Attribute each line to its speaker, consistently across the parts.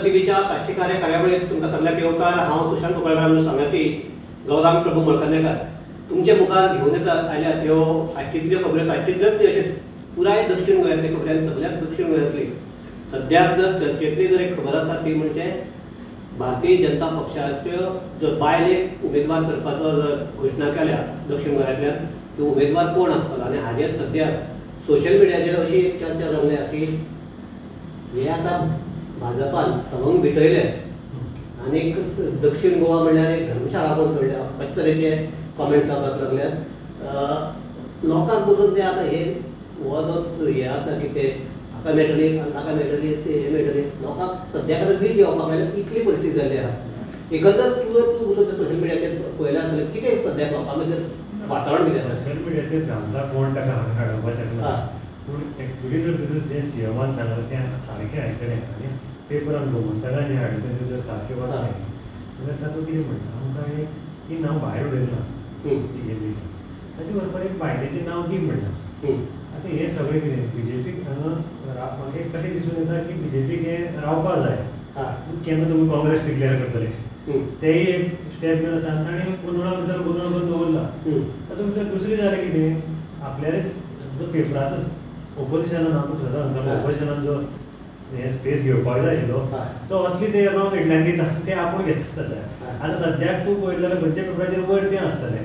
Speaker 1: टीव्हीच्या साश्टीकार्य कार्यावळीत तुमकां सगळ्यांक येवकार. हांव सुशांत कुंकळकर सांगाती गौरांग प्रभू मळकर्णेकार तुमचे मुखार घेवन येतात आयल्यात ह्यो साश्टींतल्यो खबऱ्यो. साश्टींतल्योच न्ही, अशें पुराय दक्षिण गोंयांतली खबऱ्यांत सगळ्यात दक्षिण गोंयांतली सद्याक जर चर्चेंतली जर एक खबर आसा ती म्हणजे भारतीय जनता पक्षाच्यो जो बायलेक उमेदवार करपाचो जर घोशणा केल्या दक्षिण गोंयांतल्यान तो उमेदवार कोण आसतलो. आनी हाजेर सद्याक सोशल मिडियाचेर अशी एक चर्चा जाल्ली आसा की हे आतां भाजपान सवंग भिटयले आनीक दक्षिण गोवा म्हणल्यार एक धर्मशाळा पण सोडल्या अशे तरेचे कमेंट्स जावपाक लागल्यात. लोकांक पसून ते आतां हे हो जो हे आसा की ते हाका मेळटली नाका मेळटली ते हे मेळटली लोकांक सद्याक आतां वीट येवपाक लागल्या इतली परिस्थिती जाल्ली आसा. एकंदर तूं पसून सोशल मिडियाचेर पळयलें आसतलें कितें सद्याक लोकां भितर वातावरण कितें आसा.
Speaker 2: सोशल मिडियाचेर रामदा कोण ताका हांगा हाडप शकना पूण एक्चुअली जर तुवें जें सीएमान सांगलें तें सारकें आयकलें आनी पेपरान गोमंतकान हें हाडलें तें जर सारकें वाचलें जाल्यार तातूंत कितें म्हणटा आमकां एक की नांव भायर उडयलें ना टिकेटी ताचे बरोबर एक बायलेचें नांव दी म्हणटा. आतां हें सगळें कितें बीजेपीक हांगा म्हाका एक कशें दिसून येता की बीजेपीक हें रावपाक जाय. केन्ना तुमी काँग्रेस डिक्लेअर करतले तेय एक स्टेप घेवन आसा आनी गोंधळा भितर गोंधळ करून दवरला. तातूंत भितर दुसरें जालें कितें आपल्या जो पेपराचो ओपोजिशनान हांव सदां सांगता ओपोजिशनान जो हे स्पेस घेवपाक जाय आशिल्लो तो असली ते रॉंग हेडलायन दिता ते आपूण घेता सद्याक. आतां सद्याक तूं पळयलें जाल्यार खंयच्या पेपराचेर वयर तें आसतलें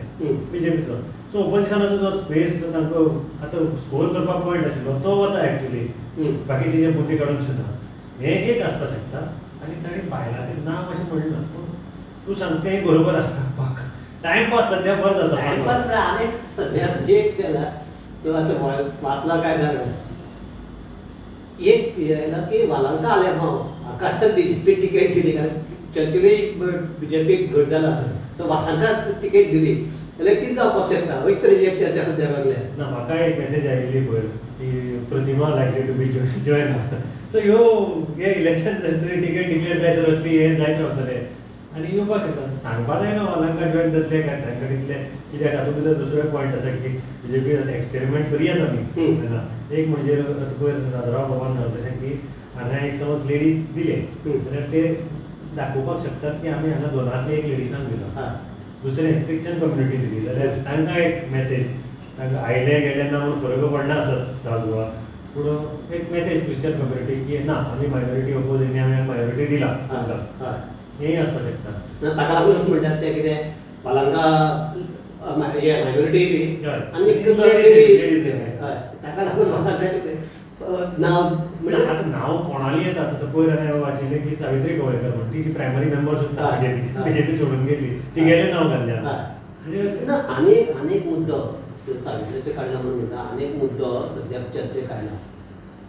Speaker 2: बीजेपीचो. सो ओपोजिशनाचो जो स्पेस तो तांकां आतां स्कोर करपाक पॉयंट आशिल्लो तो वता एक्चुली बाकीचे जे मुद्दे काडूंक सुद्दां हें एक आसपाक शकता. आनी ताणें बायलाचें नांव अशें म्हणलें ना पूण तूं सांगता तें बरोबर आसा. टायमपास सद्या बरो जाता.
Speaker 1: टायमपास आनीक सद्याक जे केला तो आतां वाचला काय जाणा एक येयला की वालांचा आल्या हाका बीजेपी टिकेट दिली कारण चर्चिली बीजेपीक घट जाला सो वालांका टिकेट दिली जाल्यार कितें जावपाक शकता एक तरेची एक चर्चा सद्या लागल्या.
Speaker 2: ना म्हाका एक मेसेज आयिल्ली पळय की Pratima likely to be join सो ह्यो हे इलेक्शन जातरी टिकेट डिक्लेअर जायसर असली हे जायत रावतले आनी येवपाक शकता. सांगपाक जायना वालांका जॉयन जातले काय तांकां तितले कित्याक हातूंत भितर दुसरो पॉयंट आसा की बीजेपी आतां एक्सपेरिमेंट करयात आमी. एक म्हणजे पळय राजराव बाबान सांगलें तशें की हांगा एक समज लेडीज दिले जाल्यार ते दाखोवपाक शकतात की आमी हांगा दोनांतले एक लेडिजांक दिलो. दुसरें क्रिश्चन कम्युनिटी दिली जाल्यार तांकां एक मेसेज तांकां आयले गेले ना म्हूण फरक पडना आसत साजूवा पूण एक मेसेज क्रिश्चन कम्युनिटी की ना आमी मायनॉरिटी ओपोजींनी आमी मायनॉरिटी दिला तुमकां हेंय आसपाक शकता.
Speaker 1: ताका लागून म्हणटात ते कितें वालांका मायनॉरिटी बी आनी लेडीज ताका लागून वालांकाचें नांव
Speaker 2: म्हणजे आतां नांव कोणाली येता आतां पयर हांवें वाचिल्लें की सावित्री कवळेकर म्हणून ती जी प्रायमरी मेंबर सुद्दां बीजेपी सोडून गेली ती गेले नांव घाल्ल्या.
Speaker 1: आनीक मुद्दो सावित्रीचें काडला म्हणून म्हणटा आनीक मुद्दो सद्याक चर्चेक आयला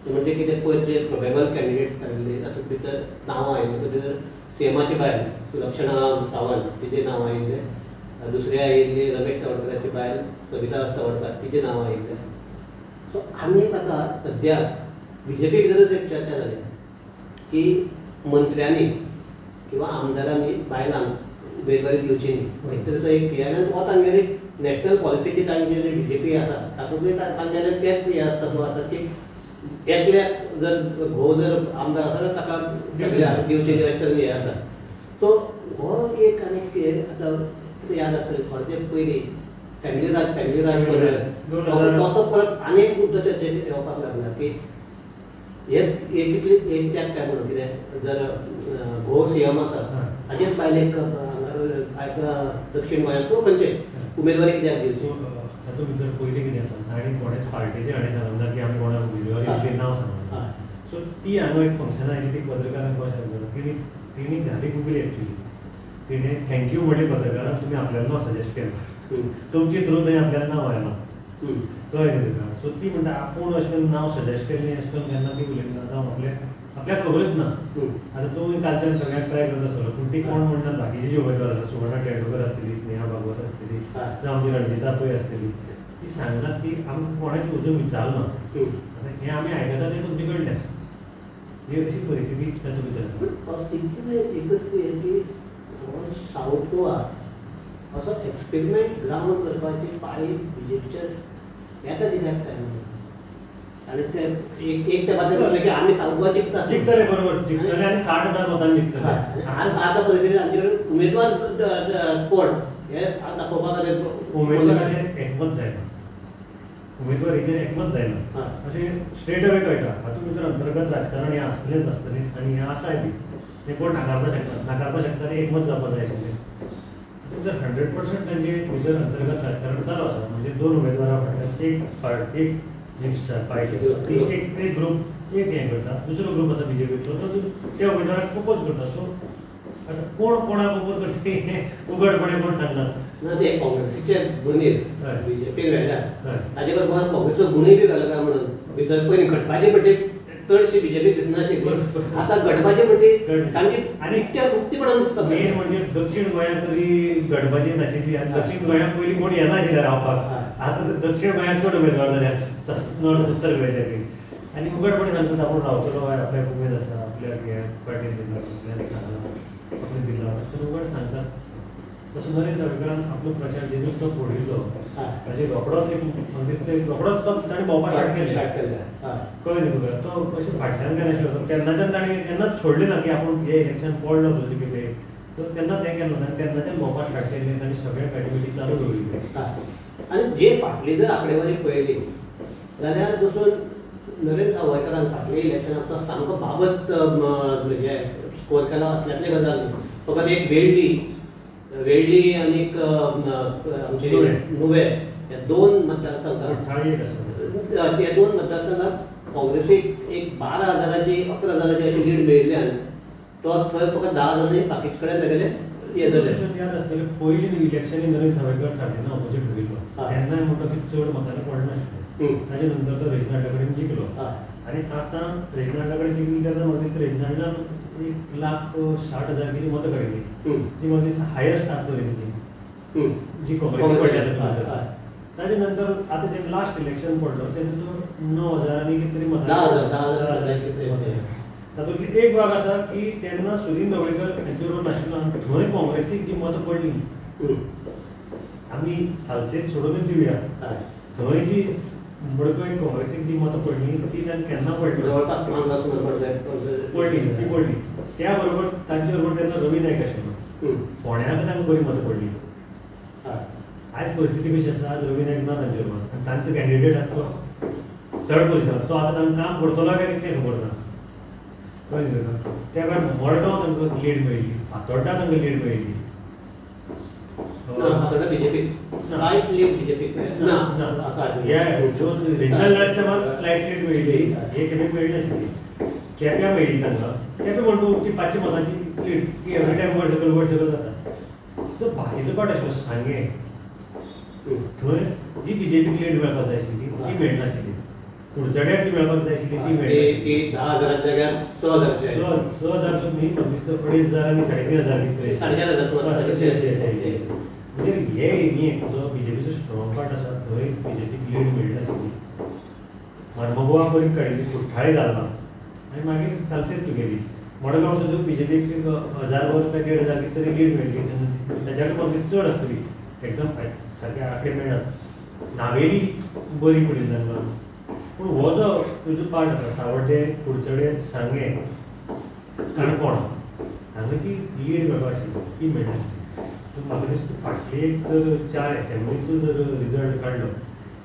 Speaker 1: ते म्हणजे कितें पयर जे प्रोबेबल कॅन्डिडेट्स काडिल्ले तातूंत भितर नांवां आयिल्लीं तातूंत भितर सीएमाची बायल सुलक्षणा सावंत तिचें नांव आयिल्लें दुसरे आयिल्ली रमेश तवडकराची बायल सविता तवडकर तिचें नांव आयिल्लें. सो आनीक आतां सद्याक बीजेपी भितरच एक चर्चा जाली की मंत्र्यांनी किंवा आमदारांनी बायलांक उमेदवारी दिवची न्ही एक तरेचो एक हे आनी हो तांगेली नॅशनल पॉलिसीची तांची जी बीजेपी आसा तातूंतले तांगेले तेच हे आसता तो आसा की एकल्याक जर घोव जर आमदार आसा जाल्यार ताका दिवचे अशें तरेन हें आसा. सो हो एक आनीक आतां याद आसतलें थोडें पयलीं फॅमिली राज तसो परत आनीक मुद्दो चर्चेक येवपाक लागला की हेच कितले एक कित्याक काय म्हणून कितें जर घोव सीएम आसा हाचेच बायलेक दक्षिण गोंयांत किंवा खंयचे उमेदवारी कित्याक दिवची.
Speaker 2: तातूंत भितर पयलीं कितें आसा आनी कोणेच पार्टीचे हाणें सांगलें की आमी कोणाक उमेदवारी नांव सांगलें सो ती हांगा एक फंक्शन आयली ती पत्रकारांक कशें सांगता तिणी घाली गुगली एक्चुली तिणें थँक्यू म्हणलें पत्रकारांक तुमी आपल्यालें नांव सजेस्ट केलें तुमचे थ्रू थंय आपल्यालें नांव आयलां कळ्ळें न्ही तुका. सो ती म्हणटा आपूण अशें करून नांव सजेस्ट केल्लें अशें करून केन्ना ती उलयना जावं आपल्याक खबरच ना. आतां तूं कालच्यान सगळ्यांक ट्राय करता आसतलो पूण ती कोण म्हणटात बाकीची जी उमेदवार आसा सुवर्णा टेंडुलकर आसतली स्नेहा भागवत आसतली जावं आमची रणजिता पै आसतली ती सांगनात की आमकां कोणाची अजून विचारना. आतां हें आमी आयकता तें तुमचे कडल्यान ही अशी परिस्थिती तातूंत भितर आसा.
Speaker 1: एकच हें की सावथ गोवा असो एक्सपेरिमेंट ग्रावंड करपाची पाळी बीजेपीचेर येता कित्याक काय म्हणून आणि ते एक त्या बातम्या झालं की आम्ही सांगू जिंकता
Speaker 2: जिंकतले बरोबर जिंकतले आणि 60,000 मतांनी जिंकतले.
Speaker 1: आता परिस्थितीत आमच्याकडे उमेदवार कोण हे आता पळोवपाक
Speaker 2: उमेदवाराचेर एकमत जायना, उमेदवारीचेर एकमत जायना अशें स्ट्रेट अवे कळटा. हातूंत भितर अंतर्गत राजकारण हें आसलेंच आसतलें आनी हें आसाय बी. तें कोण नाकारपाक शकता आनी एकमत जावपाक जाय आशिल्लें. जर 100% तांचे भितर अंतर्गत राजकारण चालू आसा म्हणजे 2 उमेदवारां फाटल्यान एक जी पार्टी आसा ती एक ग्रूप एक हें करता, दुसरो ग्रूप आसा बीजेपीतलो तो त्या उमेदवाराक प्रपोज करता. सो आतां कोण कोणाक प्रपोज करता हें उघडपणे कोण सांगनात
Speaker 1: ना. ते काँग्रेसीचे गुणेच बीजेपीक वेगळ्या ताजे बरोबर काँग्रेसचो गुणय बी घालो काय म्हणून भितर पयलीं घडपाचे पट्टी चडशी बीजेपी दिसनाशिल्ली. आतां घडपाचे पट्टी सामकी
Speaker 2: आनी
Speaker 1: त्या उक्तीपणान दिसता.
Speaker 2: मेन म्हणजे दक्षिण गोंयांत तरी घडपाची नाशिल्ली आनी दक्षिण गोंयांत पयलीं कोण येनाशिल्ले रावपाक. आतां तर दक्षिण गोंयांत चड उमेदवार जाल्यात नॉर्थ उत्तर गोंयच्या बी. आनी उघडपणे सांगतात आपूण रावतलो आपल्याक उमेद आसा, आपल्याक हे पार्टीन दिला, आपल्याक सांगला आपणें दिला अशें उघड सांगतात. तसो नरेंद्र सावयकरान आपलो प्रचार जेदूस तो फोडिल्लो ताजे रोखडोच एक म्हाका दिसता रोखडोच तो ताणें भोंवपाक स्टार्ट केलें. कळ्ळें न्ही तुका. तो अशें फाटल्यान काय नाशिल्लो. तेन्नाच्यान ताणें केन्नाच सोडलें ना की आपूण हे इलेक्शन पडलो तुजें कितें. तर तेन्नाच हें केलें आनी तेन्नाच्यान भोंवपाक स्टार्ट केलें ताणें सगळ्या एक्टिविटी चालू दवरिल्ल्यो.
Speaker 1: आनी जे फाटली जर आंकडेवारी पळयली जाल्यार पसून नरेंद्र सावयकरान फाटले इलेक्शनाक तो सामको बाबत म्हणजे स्कोर केला असल्यातले गजाल न्ही. फकत एक वेळ्ळी आनीक आमचे नुवें हे 2 मतदारसंघात हे 2 मतदारसंघात काँग्रेसीक एक 12,000ची 11,000ची अशी लीड मेळिल्ल्यान तो थंय फकत 10,000 बाकीचे कडेन तेगेले हे जालें.
Speaker 2: याद आसतलें पयलीं इलेक्शनी नरेंद्र सावयकर सारकें ऑपोजीट धरिल्लो तेन्नाय म्हणटा की चड मतांनी पडनाशिल्लें. ताजे नंतर तो रेजिनाल्डा कडेन जिखलो आनी आतां रेजिनाल्डा कडेन जिखली तेन्ना म्हाका दिसता रेजिनाल्डान 1,60,000 कितें मतां काडिल्लीं. ती म्हाका दिसता हायस्ट आसतली जी काँग्रेसीक पडल्या. ताजे नंतर आतां जें लास्ट इलेक्शन पडलो तेन्ना तो 9,000 आनी कितें तरी मतां. तातूंतली एक भाग आसा की तेन्ना सुदीन ढवळीकर हांचे बरोबर नाशिल्लो आनी थंय काँग्रेसीक जी मतां पडलीं आमी सालसेत सोडूनच दिवया. थंय जी मडकय काँग्रेसीक जी मतां पडलीं ती तांणी केन्ना पडली ती पडली. त्या बरोबर तांचे बरोबर तेन्ना रवी नायक आशिल्लो. फोंड्याक तांकां बरी मतां पडली. आयज परिस्थिती कशी आसा आज रवी नायक ना तांचे बरोबर आनी तांचो कॅन्डिडेट आसा तो थर्ड पोजिशनार. तो आतां तांकां काम करतलो काय कितें खबर ना. कळ्ळें तुका. त्या भायर मडगांव तांकां लीड मेळिल्ली, फातोड्डा तांकां लीड मेळिल्ली.
Speaker 1: Fatorda BJP slight lead BJP ना
Speaker 2: ह्या रिजनल लॅडच्या मार्क स्लाइट लीड मेळिल्ली. हे केपें मेळ्ळी नाशिल्ली. केप्यां मेळ्ळी तांकां. केपें म्हणटा ती 500 मतांची लीड ती एवरी टायम वयर सकयल जाता. सो बाकीचो पार्ट आशिल्लो सांगे थंय जी बीजेपीक लीड मेळपाक जाय आशिल्ली ती मेळनाशिल्ली. कुडचड्यार जी मेळपाक जाय आशिल्ली ती मेळनाशिल्ली.
Speaker 1: 10,000 जाग्यार
Speaker 2: 6,000 सुद्दां म्हाका दिसता 2,500 आनी 3,500
Speaker 1: 3,500
Speaker 2: म्हणजे हे एरियेक जो बीजेपीचो स्ट्रॉंग पार्ट आसा थंय बीजेपीक लीड मेळनाशिल्ली. मार्मगोवा बरी काडिल्ली कुठ्ठाळे जाल्ला आनी मागीर सालसेत तुगेली. मडगांव सुद्दां बीजेपीक 1,000 वर काय 1,500 कितें तरी लीड मेळ्ळी. ताच्या कडेन म्हाका चड आसतली एकदम सारके आंकडे मेळनात. नावेली बरी पडिल्ली तांकां. पूण हो जो तुजो पार्ट आसा सावड्डे कुडचडे सांगे काणकोण हांगा जी लीड मेळपाक आशिल्ली ती मेळनाशिल्ली. म्हाका दिसता फाटली एक जर 4 एसेंब्लीचो जर रिजल्ट काडलो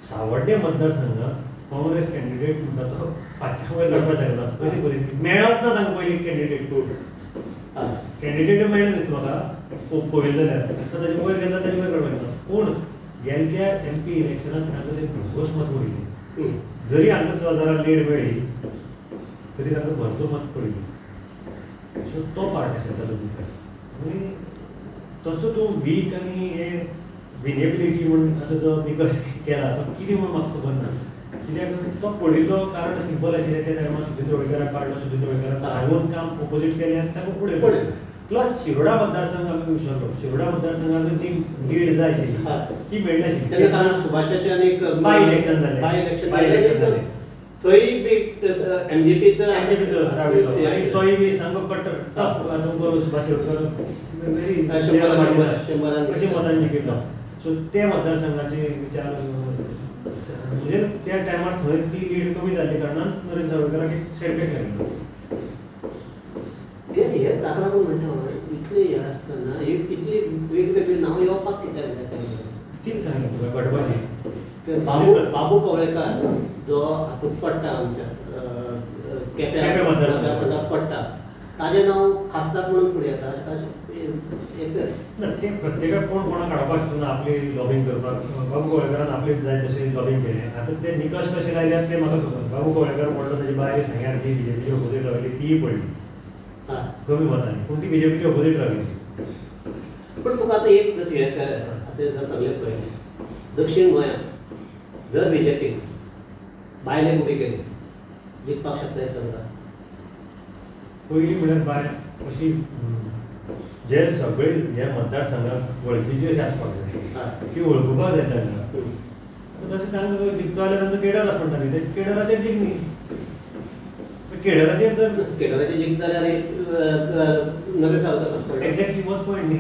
Speaker 2: सावड्डे मतदारसंघात काँग्रेस कॅन्डिडेट म्हणटा तो 500 वयर काडपाक शकना अशी परिस्थिती. मेळत ना तांकां पयलीं कॅन्डिडेट कॅन्डिडेट मेळना दिसता म्हाका पळयलें जाल्यार. आतां ताजे वयर गेला ताजे वयर काडपाक शकना. पूण गेल्ल्या MP इलेक्शनाक तांकां ते भरघोस मत पडिल्ली. जरी हांगा 6,000 लीड मेळ्ळी तरी तांकां भरपूर मत पडिल्ली. सो तो पार्ट आसा तातूंत भितर. आनी तसो तूं वीक आनी हे विनेबिलिटी म्हूण आतां जो निकश केला तो कितें म्हूण म्हाका खबर ना. कित्याक तो पडिल्लो कारण सिंपल आशिल्लें त्या टायमार सुदीन ढवळीकराक काडलो. सुदीन ढवळीकराक सांगून काम ऑपोजीट केलें आनी ताका फुडें पडलें. प्लस शिरोडा मतदारसंघ आमी विसरलो. शिरोडा मतदारसंघाक जी लीड जाय आशिल्ली ती मेळनाशिल्ली.
Speaker 1: तेन्ना कारण सुभाषाचें आनीक
Speaker 2: बाय इलेक्शन जालें.
Speaker 1: थंय बी MJPचो
Speaker 2: राविल्लो आनी तोय बी सामको कट्टर टफ हातूंत सुभाष शिरोडकर व्हेरी 100 अशें मतांनी जिखिल्लो. सो ते मतदारसंघाचे विचार म्हणजे त्या टायमार थंय ती लीड कमी जाल्ली कारणान नरेंद्र सावयकराक एक सेटबॅक लागलो.
Speaker 1: ते हे ताका लागून म्हणटा इतले हे आसतना इतली वेगवेगळी नांवां येवपाक कित्याक जाय?
Speaker 2: तीच सांगलें तुका घडपाची.
Speaker 1: बाबू कवळेकार जो हातूंत पडटा आमच्या केप्यां मतदारसंघात पडटा, ताजें नांव खासदार म्हणून फुडें येता
Speaker 2: ना. ते प्रत्येकाक कोण कोणाक काडपाक शकना आपली लॉबिंग करपाक. बाबू कवळेकारान आपले जाय तशें लॉबिंग केलें. आतां ते निकश कशे लायल्यात ते म्हाका खबर. बाबू कवळेकार पडलो ताचे बायल सांग्यार जी बीजेपीची ऑपोजीट रावली तीय पडली कमी मतांनी, पूण ती बीजेपीची ऑपोजीट रावली.
Speaker 1: पण तुका आतां एक जर हे आतां जर सगळें पळयलें दक्षिण गोंयांत जर बीजेपीन बायलेक उबी केली जिखपाक शकता हे सरकार?
Speaker 2: पयलीं म्हळ्यार बाय अशी जे सगळे ह्या मतदारसंघात वळखीची अशी आसपाक जाय, ती वळखुपाक जाय तांकां. तशें तांकां जिखता जाल्यार तांचो केडर आसा म्हणटाली, ते केडराचेर जिखनी. केडराचेर जर
Speaker 1: केडराचेर जिख जाल्यार नरेंद्र सावयकर कसो पडटा?
Speaker 2: एक्झॅक्टली होच पॉयंट न्ही.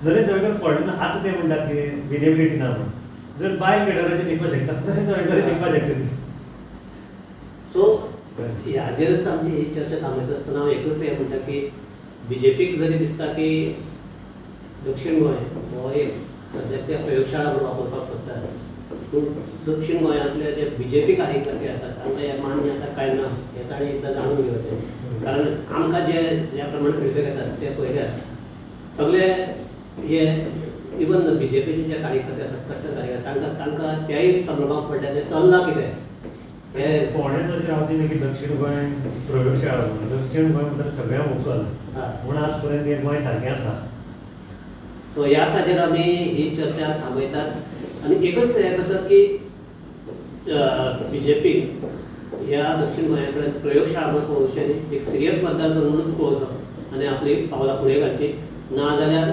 Speaker 2: नरेंद्र सावयकर पडना आतां ते म्हणटात की विनेबिलिटी ना म्हणून. जर बायल केडराचेर जिखपाक शकता नरेंद्र सावयकर जिखपाक शकता.
Speaker 1: सो ह्याचेरच आमची ही चर्चा थांबयता आसतना हांव एकूच हें म्हणटा की बीजेपीक जरी दिसता की दक्षिण गोंय हो एक सद्याक त्या प्रयोगशाळा म्हणून वापरपाक सोदता, पूण दक्षिण गोंयांतले जे बीजेपी कार्यकर्ते आसात तांकां हें मान्य आसा काय ना हें ताणें एकदां जाणून घेवचें. कारण आमकां ज्या प्रमाणे फीडबॅक येतात ते पळयल्यार सगळे हे इवन बीजेपीचे जे कार्यकर्ते आसात कट्टर कार्यकर्ते तांकां तेय समजपाक पडटा तें चल्लां कितें.
Speaker 2: कोणें तशें रावची न्ही की दक्षिण गोंय प्रयोगशाळा म्हणून. दक्षिण गोंय म्हणल्यार सगळ्यांक व्हंकल म्हूण आज पर्यंत हें गोंय सारकें आसा.
Speaker 1: सो ह्याच हाजेर आमी ही चर्चा थांबयतात आनी एकच हें करतात की बीजेपी ह्या दक्षिण गोंया कडेन प्रयोगशाळा म्हणून पळोवचें न्ही, एक सिरियस मतदारसंघ म्हणून पळोवचो आनी आपली पावलां फुडें घालची. नाजाल्यार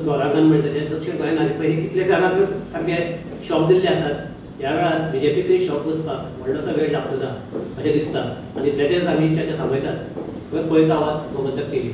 Speaker 1: गोराकान म्हणटा तें दक्षिण गोंयांत आनी पयलीं कितले जाणांक सारके शॉक दिल्ले आसात. ह्या वेळार बीजेपीकूय शॉक बसपाक व्हडलोसो वेळ लागचो ना अशें दिसता आनी तेचेर आमी चर्चा थांबयतात. पळयत रावात गोमंतक टीव्ही.